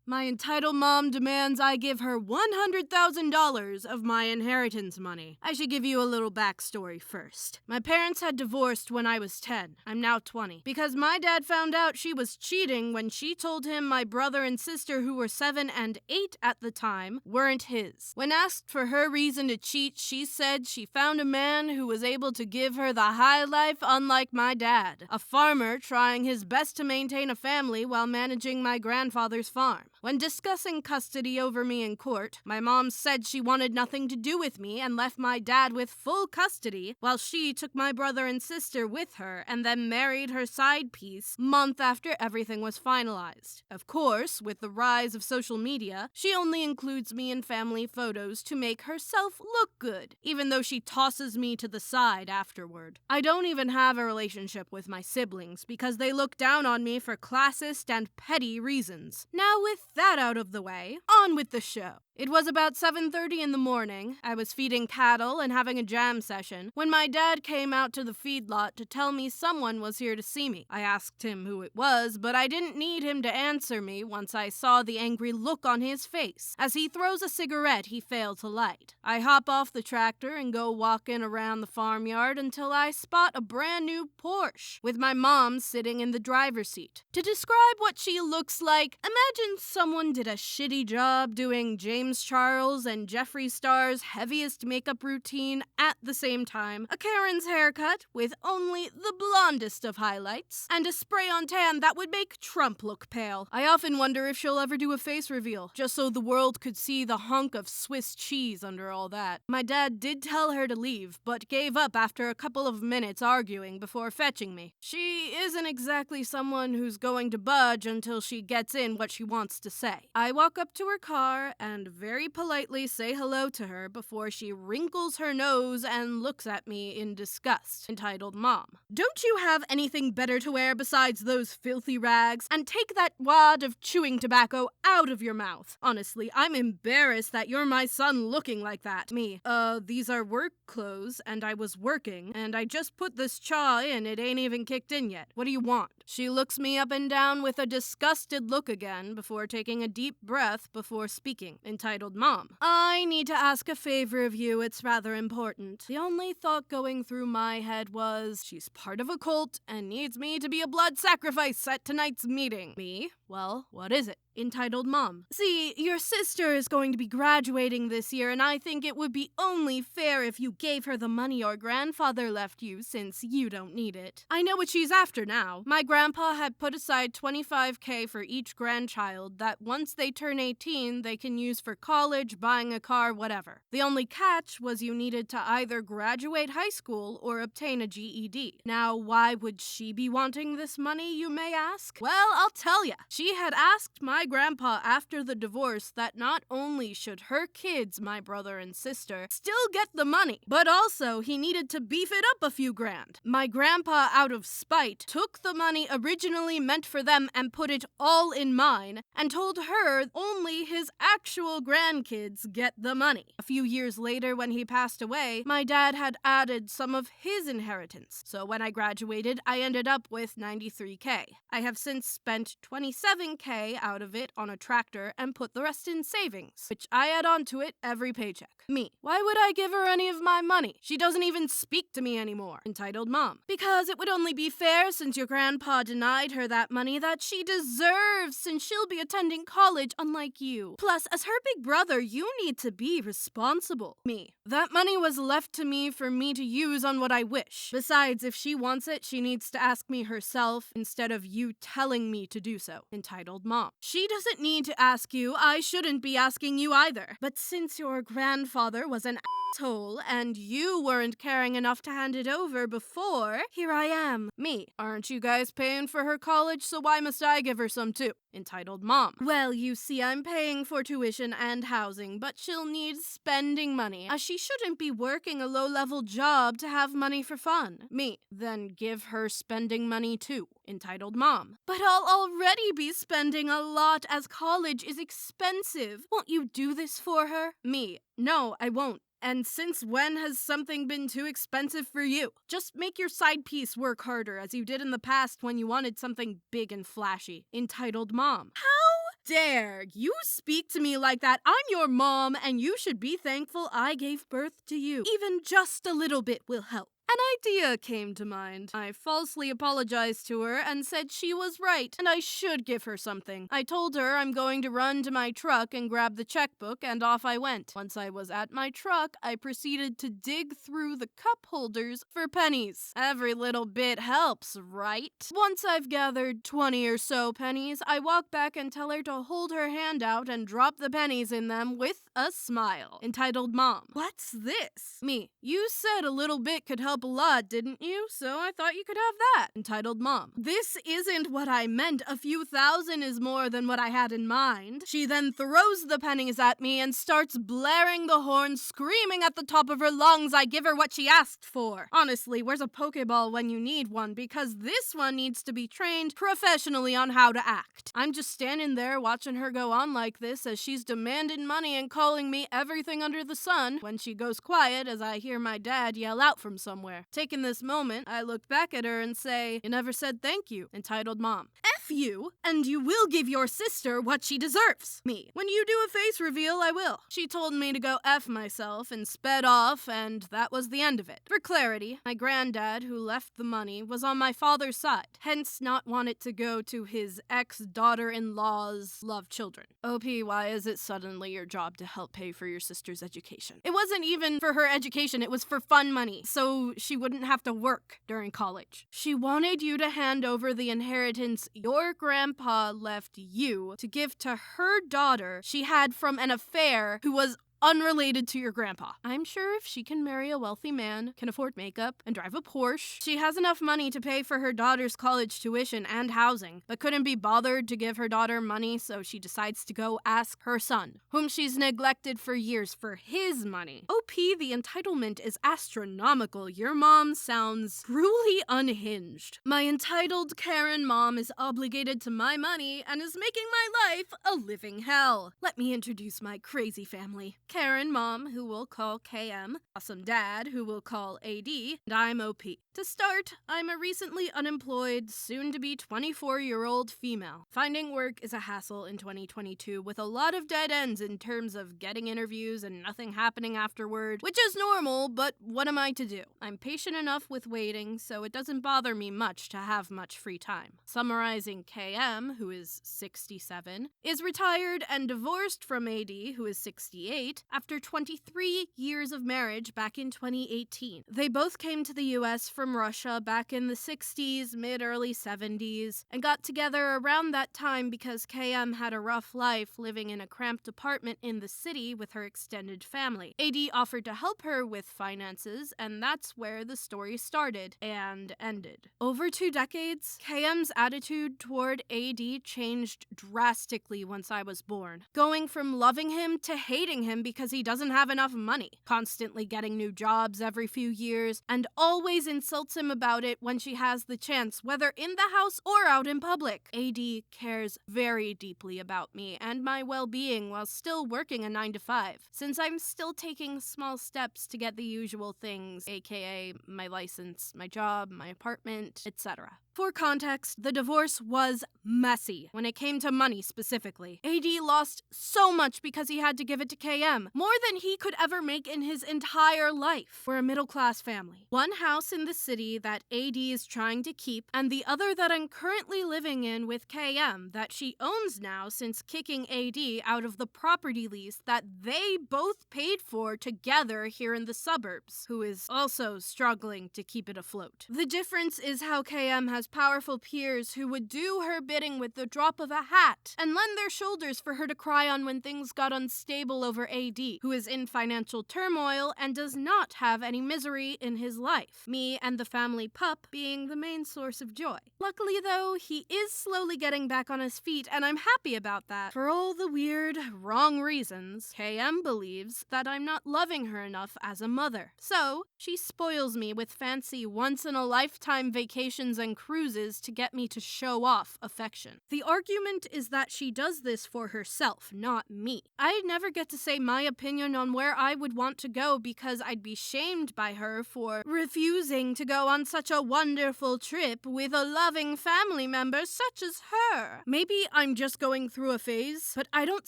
My entitled mom demands I give her $100,000 of my inheritance money. I should give you a little backstory first. My parents had divorced when I was 10. I'm now 20. Because my dad found out she was cheating when she told him my brother and sister, who were 7 and 8 at the time, weren't his. When asked for her reason to cheat, she said she found a man who was able to give her the high life unlike my dad, a farmer trying his best to maintain a family while managing my grandfather's farm. When discussing custody over me in court, my mom said she wanted nothing to do with me and left my dad with full custody, while she took my brother and sister with her and then married her side piece month after everything was finalized. Of course, with the rise of social media, she only includes me in family photos to make herself look good, even though she tosses me to the side afterward. I don't even have a relationship with my siblings because they look down on me for classist and petty reasons. Now, with that out of the way, on with the show. It was about 7:30 in the morning. I was feeding cattle and having a jam session when my dad came out to the feedlot to tell me someone was here to see me. I asked him who it was, but I didn't need him to answer me once I saw the angry look on his face as he throws a cigarette he failed to light. I hop off the tractor and go walking around the farmyard until I spot a brand new Porsche with my mom sitting in the driver's seat. To describe what she looks like, imagine someone did a shitty job doing James Charles and Jeffree Star's heaviest makeup routine at the same time, a Karen's haircut with only the blondest of highlights, and a spray-on tan that would make Trump look pale. I often wonder if she'll ever do a face reveal, just so the world could see the hunk of Swiss cheese under all that. My dad did tell her to leave, but gave up after a couple of minutes arguing before fetching me. She isn't exactly someone who's going to budge until she gets in what she wants to say. I walk up to her car and very politely say hello to her before she wrinkles her nose and looks at me in disgust, entitled Mom. Don't you have anything better to wear besides those filthy rags? And take that wad of chewing tobacco out of your mouth. Honestly, I'm embarrassed that you're my son looking like that. Me, these are work clothes and I was working and I just put this chaw in, it ain't even kicked in yet. What do you want? She looks me up and down with a disgusted look again before taking a deep breath before speaking, entitled Mom. I need to ask a favor of you, it's rather important. The only thought going through my head was, she's part of a cult and needs me to be a blood sacrifice at tonight's meeting. Me? Well, what is it? Entitled Mom. See, your sister is going to be graduating this year, and I think it would be only fair if you gave her the money your grandfather left you, since you don't need it. I know what she's after now. My grandpa had put aside $25,000 for each grandchild that once they turn 18, they can use for college, buying a car, whatever. The only catch was you needed to either graduate high school or obtain a GED. Now, why would she be wanting this money, you may ask? Well, I'll tell ya. She had asked my grandpa after the divorce that not only should her kids, my brother and sister, still get the money, but also he needed to beef it up a few grand. My grandpa, out of spite, took the money originally meant for them and put it all in mine, and told her only his actual grandkids get the money. A few years later, when he passed away, my dad had added some of his inheritance, so when I graduated, I ended up with $93,000. I have since spent $27,000 out of it on a tractor and put the rest in savings, which I add on to it every paycheck. Me. Why would I give her any of my money? She doesn't even speak to me anymore. Entitled Mom. Because it would only be fair, since your grandpa denied her that money, that she deserves, since she'll be attending college unlike you. Plus, as her big brother, you need to be responsible. Me. That money was left to me for me to use on what I wish. Besides, if she wants it, she needs to ask me herself instead of you telling me to do so. Entitled Mom. She doesn't need to ask you. I shouldn't be asking you either. But since your grandfather was an asshole and you weren't caring enough to hand it over before, here I am. Me. Aren't you guys paying for her college, so why must I give her some too? Entitled Mom. Well, you see, I'm paying for tuition and housing, but she'll need spending money, as she shouldn't be working a low-level job to have money for fun. Me. Then give her spending money too. Entitled Mom. But I'll already be spending a lot, as college is expensive. Won't you do this for her? Me. No, I won't. And since when has something been too expensive for you? Just make your side piece work harder, as you did in the past when you wanted something big and flashy. Entitled Mom. How dare you speak to me like that? I'm your mom, and you should be thankful I gave birth to you. Even just a little bit will help. An idea came to mind. I falsely apologized to her and said she was right, and I should give her something. I told her I'm going to run to my truck and grab the checkbook, and off I went. Once I was at my truck, I proceeded to dig through the cup holders for pennies. Every little bit helps, right? Once I've gathered 20 or so pennies, I walk back and tell her to hold her hand out and drop the pennies in them with a smile. Entitled Mom. What's this? Me. You said a little bit could help a lot, didn't you? So I thought you could have that. Entitled Mom. This isn't what I meant. A few thousand is more than what I had in mind. She then throws the pennies at me and starts blaring the horn, screaming at the top of her lungs I give her what she asked for. Honestly, where's a Pokeball when you need one? Because this one needs to be trained professionally on how to act. I'm just standing there watching her go on like this as she's demanding money and calling me everything under the sun when she goes quiet as I hear my dad yell out from somewhere. Taking this moment, I look back at her and say, "You never said thank you." Entitled Mom. F you, and you will give your sister what she deserves. Me. When you do a face reveal, I will. She told me to go F myself and sped off, and that was the end of it. For clarity, my granddad, who left the money, was on my father's side, hence not want it to go to his ex-daughter-in-law's love children. OP, why is it suddenly your job to help pay for your sister's education? It wasn't even for her education, it was for fun money, so she wouldn't have to work during college. She wanted you to hand over the inheritance your grandpa left you to give to her daughter she had from an affair who was unrelated to your grandpa. I'm sure if she can marry a wealthy man, can afford makeup, and drive a Porsche, she has enough money to pay for her daughter's college tuition and housing, but couldn't be bothered to give her daughter money, so she decides to go ask her son, whom she's neglected for years, for his money. OP, the entitlement is astronomical. Your mom sounds truly unhinged. My entitled Karen mom is obligated to my money and is making my life a living hell. Let me introduce my crazy family. Karen mom, who we'll call KM, awesome dad, who we'll call AD, and I'm OP. To start, I'm a recently unemployed, soon-to-be 24-year-old female. Finding work is a hassle in 2022, with a lot of dead ends in terms of getting interviews and nothing happening afterward, which is normal, but what am I to do? I'm patient enough with waiting, so it doesn't bother me much to have much free time. Summarizing, KM, who is 67, is retired and divorced from AD, who is 68, after 23 years of marriage back in 2018. They both came to the US from Russia back in the 60s, mid-early 70s, and got together around that time because KM had a rough life living in a cramped apartment in the city with her extended family. AD offered to help her with finances, and that's where the story started and ended. Over 2 decades, KM's attitude toward AD changed drastically once I was born, going from loving him to hating him because he doesn't have enough money, constantly getting new jobs every few years, and always insults him about it when she has the chance, whether in the house or out in public. AD cares very deeply about me and my well-being while still working a 9-to-5, since I'm still taking small steps to get the usual things, aka my license, my job, my apartment, etc. For context, the divorce was messy when it came to money specifically. AD lost so much because he had to give it to KM, more than he could ever make in his entire life. We're a middle-class family. One house in the city that AD is trying to keep, and the other that I'm currently living in with KM that she owns now since kicking AD out of the property lease that they both paid for together here in the suburbs, who is also struggling to keep it afloat. The difference is how KM has powerful peers who would do her bidding with the drop of a hat and lend their shoulders for her to cry on when things got unstable over AD, who is in financial turmoil and does not have any misery in his life, me and the family pup being the main source of joy. Luckily though, he is slowly getting back on his feet and I'm happy about that. For all the weird, wrong reasons, KM believes that I'm not loving her enough as a mother. So, she spoils me with fancy once-in-a-lifetime vacations and cruises cruises to get me to show off affection. The argument is that she does this for herself, not me. I never get to say my opinion on where I would want to go because I'd be shamed by her for refusing to go on such a wonderful trip with a loving family member such as her. Maybe I'm just going through a phase, but I don't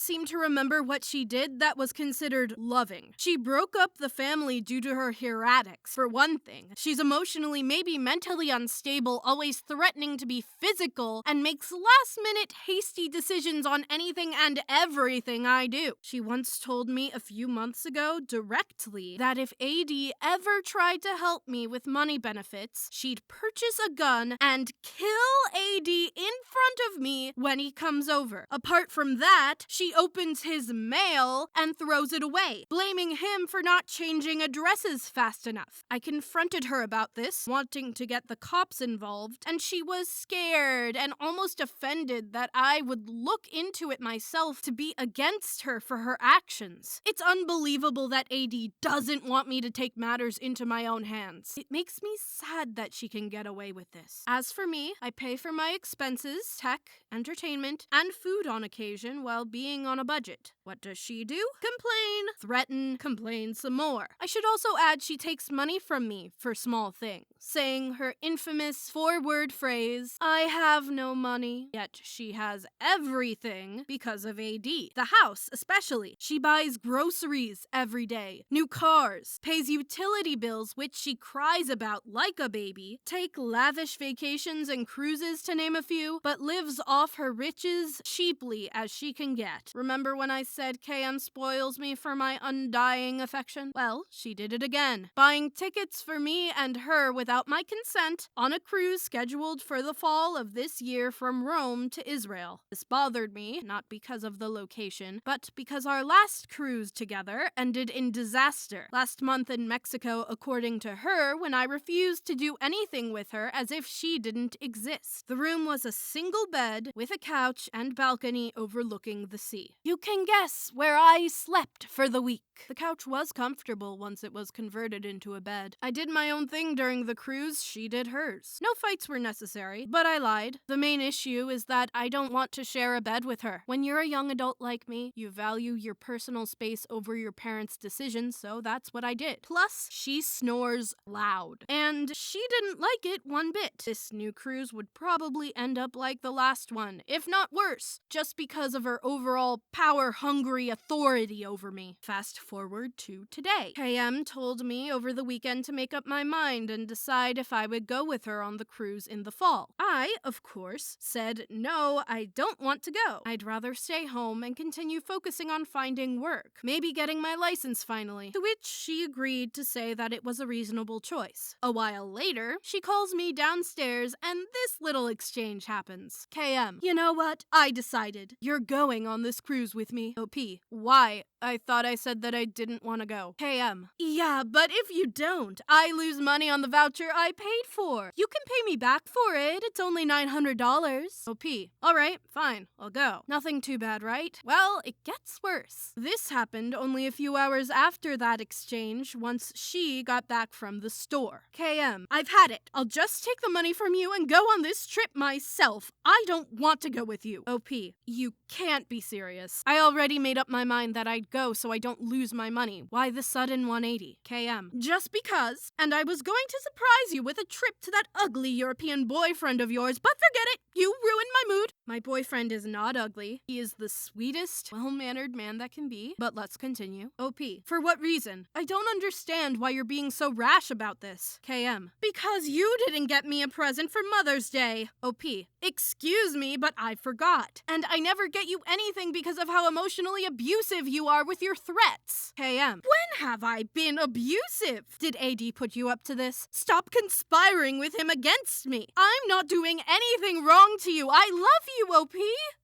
seem to remember what she did that was considered loving. She broke up the family due to her heretics, for one thing. She's emotionally, maybe mentally unstable, always threatening to be physical, and makes last-minute hasty decisions on anything and everything I do. She once told me a few months ago, directly, that if AD ever tried to help me with money benefits, she'd purchase a gun and kill AD in front of me when he comes over. Apart from that, she opens his mail and throws it away, blaming him for not changing addresses fast enough. I confronted her about this, wanting to get the cops involved, and she was scared and almost offended that I would look into it myself to be against her for her actions. It's unbelievable that AD doesn't want me to take matters into my own hands. It makes me sad that she can get away with this. As for me, I pay for my expenses, tech, entertainment, and food on occasion while being on a budget. What does she do? Complain, threaten, complain some more. I should also add she takes money from me for small things, saying her infamous four-word phrase, "I have no money," yet she has everything because of AD. The house, especially. She buys groceries every day, new cars, pays utility bills, which she cries about like a baby, take lavish vacations and cruises to name a few, but lives off her riches cheaply as she can get. Remember when I said KM spoils me for my undying affection? Well, she did it again, buying tickets for me and her without my consent on a cruise scheduled for the fall of this year from Rome to Israel. This bothered me, not because of the location, but because our last cruise together ended in disaster last month in Mexico, according to her, when I refused to do anything with her as if she didn't exist. The room was a single bed with a couch and balcony overlooking the sea. You can guess where I slept for the week. The couch was comfortable once it was converted into a bed. I did my own thing during the cruise, she did hers. No fights were necessary, but I lied. The main issue is that I don't want to share a bed with her. When you're a young adult like me, you value your personal space over your parents' decisions, so that's what I did. Plus, she snores loud, and she didn't like it one bit. This new cruise would probably end up like the last one, if not worse, just because of her overall power-hungry authority over me. Fast forward to today. KM told me over the weekend to make up my mind and decide if I would go with her on the cruise in the fall. I, of course, said no, I don't want to go. I'd rather stay home and continue focusing on finding work, maybe getting my license finally, to which she agreed to say that it was a reasonable choice. A while later, she calls me downstairs and this little exchange happens. KM, you know what? I decided. You're going on this cruise with me. OP, why? I thought I said that I didn't want to go. KM, yeah, but if you don't, I lose money on the voucher I paid for. You can pay me back for it. It's only $900. OP, alright, fine, I'll go. Nothing too bad, right? Well, it gets worse. This happened only a few hours after that exchange, once she got back from the store. KM, I've had it. I'll just take the money from you and go on this trip myself. I don't want to go with you. OP, you can't be serious. I already made up my mind that I'd go so I don't lose my money. Why the sudden 180? KM, just because, and I was going to surprise you with a trip to that ugly European boyfriend of yours, but forget it. You ruined my mood. My boyfriend is not ugly. He is the sweetest, well-mannered man that can be. But let's continue. OP, for what reason? I don't understand why you're being so rash about this. KM, because you didn't get me a present for Mother's Day. OP, excuse me, but I forgot. And I never get you anything because of how emotionally abusive you are with your threats. KM, when have I been abusive? Did AD put you up to this? Stop conspiring with him against me. I'm not doing anything wrong to you. I love you, OP.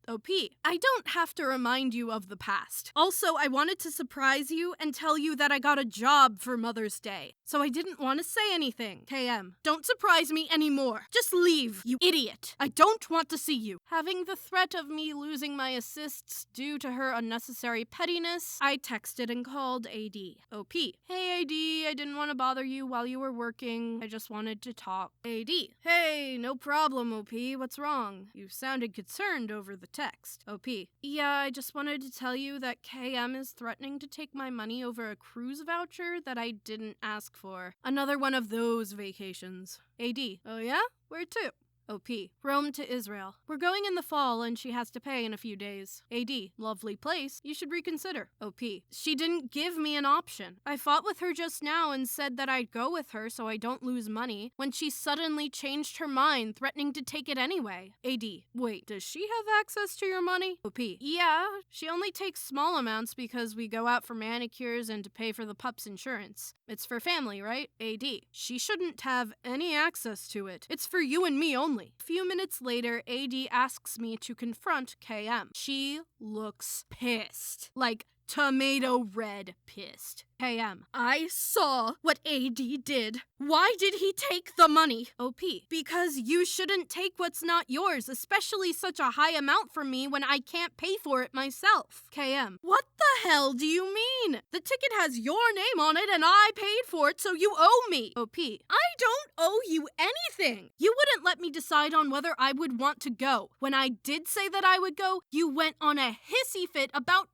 OP, I don't have to remind you of the past. Also, I wanted to surprise you and tell you that I got a job for Mother's Day, so I didn't want to say anything. KM, don't surprise me anymore. Just leave, you idiot. I don't want to see you. Having the threat of me losing my assists due to her unnecessary pettiness, I texted and called AD. OP, hey AD, I didn't want to bother you while you were working. I just wanted to talk. AD, hey Hey, no problem, OP. What's wrong? You sounded concerned over the text. OP. Yeah, I just wanted to tell you that KM is threatening to take my money over a cruise voucher that I didn't ask for. Another one of those vacations. AD. Oh yeah? Where to? OP. Rome to Israel. We're going in the fall and she has to pay in a few days. AD. Lovely place. You should reconsider. OP. She didn't give me an option. I fought with her just now and said that I'd go with her so I don't lose money when she suddenly changed her mind, threatening to take it anyway. AD. Wait, does she have access to your money? OP. Yeah, she only takes small amounts because we go out for manicures and to pay for the pup's insurance. It's for family, right? AD. She shouldn't have any access to it. It's for you and me only. A few minutes later, AD asks me to confront KM. She looks pissed. Like, tomato red pissed. KM. I saw what AD did. Why did he take the money? OP. Because you shouldn't take what's not yours, especially such a high amount from me when I can't pay for it myself. KM. What the hell do you mean? The ticket has your name on it and I paid for it, so you owe me. OP. I don't owe you anything. You wouldn't let me decide on whether I would want to go. When I did say that I would go, you went on a hissy fit about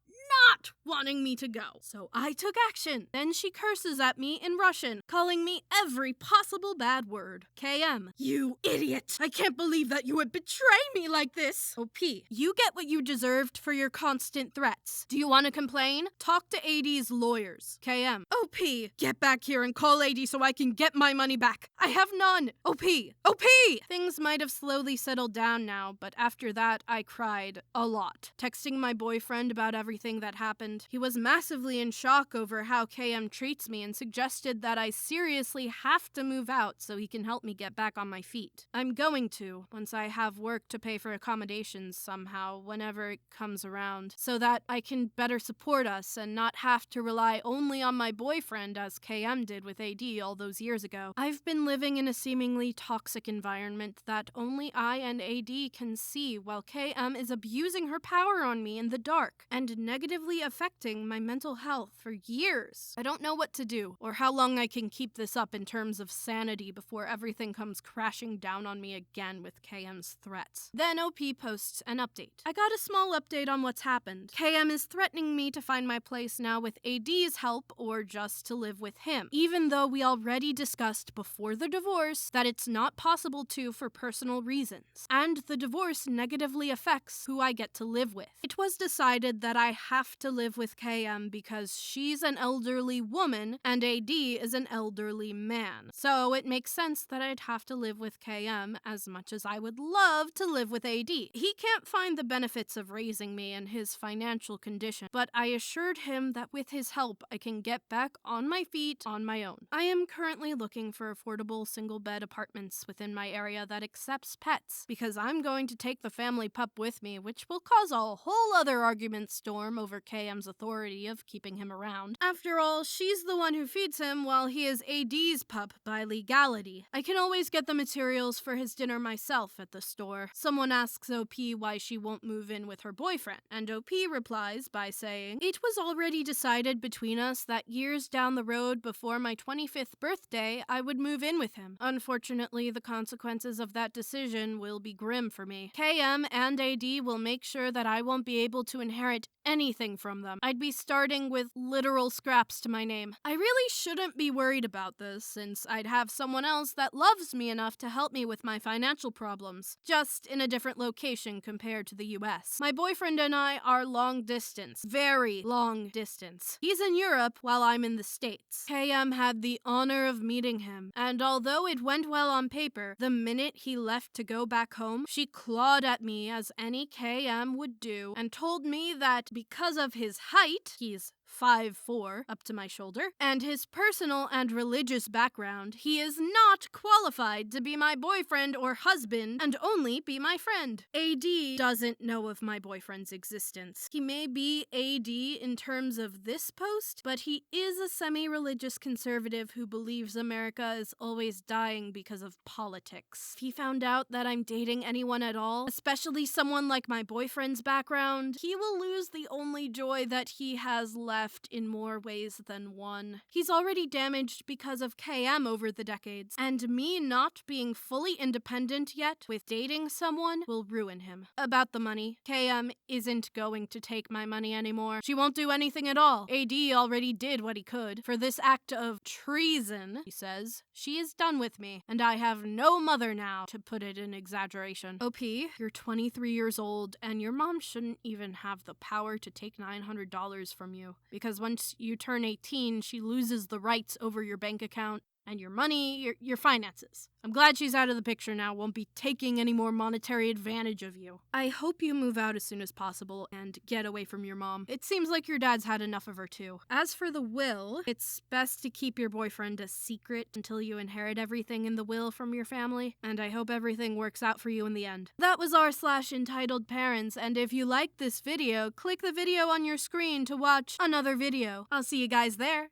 not wanting me to go. So I took action. Then she curses at me in Russian, calling me every possible bad word. KM. You idiot. I can't believe that you would betray me like this. OP. You get what you deserved for your constant threats. Do you want to complain? Talk to AD's lawyers. KM. OP. Get back here and call AD so I can get my money back. I have none. OP. OP. Things might have slowly settled down now, but after that I cried a lot. Texting my boyfriend about everything that happened. He was massively in shock over how KM treats me and suggested that I seriously have to move out so he can help me get back on my feet. I'm going to, once I have work to pay for accommodations somehow, whenever it comes around, so that I can better support us and not have to rely only on my boyfriend as KM did with AD all those years ago. I've been living in a seemingly toxic environment that only I and AD can see while KM is abusing her power on me in the dark and negatively affecting my mental health for years. I don't know what to do or how long I can keep this up in terms of sanity before everything comes crashing down on me again with KM's threats. Then OP posts an update. I got a small update on what's happened. KM is threatening me to find my place now with AD's help or just to live with him, even though we already discussed before the divorce that it's not possible to for personal reasons, and the divorce negatively affects who I get to live with. It was decided that I have to live with KM because she's an elderly woman and AD is an elderly man. So it makes sense that I'd have to live with KM as much as I would love to live with AD. He can't find the benefits of raising me in his financial condition, but I assured him that with his help I can get back on my feet on my own. I am currently looking for affordable single-bed apartments within my area that accepts pets because I'm going to take the family pup with me, which will cause a whole other argument storm over KM's authority of keeping him around. After all, she's the one who feeds him while he is AD's pup by legality. I can always get the materials for his dinner myself at the store. Someone asks OP why she won't move in with her boyfriend, and OP replies by saying, "It was already decided between us that years down the road before my 25th birthday, I would move in with him. Unfortunately, the consequences of that decision will be grim for me. KM and AD will make sure that I won't be able to inherit anything from them. I'd be starting with literal scraps to my name. I really shouldn't be worried about this, since I'd have someone else that loves me enough to help me with my financial problems, just in a different location compared to the US. My boyfriend and I are long distance, very long distance. He's in Europe while I'm in the States. KM had the honor of meeting him, and although it went well on paper, the minute he left to go back home, she clawed at me as any KM would do, and told me that because of his height, he's 5'4", up to my shoulder, and his personal and religious background, he is not qualified to be my boyfriend or husband and only be my friend. AD doesn't know of my boyfriend's existence. He may be AD in terms of this post, but he is a semi-religious conservative who believes America is always dying because of politics. If he found out that I'm dating anyone at all, especially someone like my boyfriend's background, he will lose the the only joy that he has left in more ways than one. He's already damaged because of KM over the decades, and me not being fully independent yet with dating someone will ruin him. About the money, KM isn't going to take my money anymore. She won't do anything at all. AD already did what he could. For this act of treason, he says, she is done with me, and I have no mother now, to put it in exaggeration. OP, you're 23 years old, and your mom shouldn't even have the power to take $900 from you, because once you turn 18, she loses the rights over your bank account and your money, your finances. I'm glad she's out of the picture now, won't be taking any more monetary advantage of you. I hope you move out as soon as possible and get away from your mom. It seems like your dad's had enough of her too. As for the will, it's best to keep your boyfriend a secret until you inherit everything in the will from your family, and I hope everything works out for you in the end. That was r/entitled parents, and if you liked this video, click the video on your screen to watch another video. I'll see you guys there.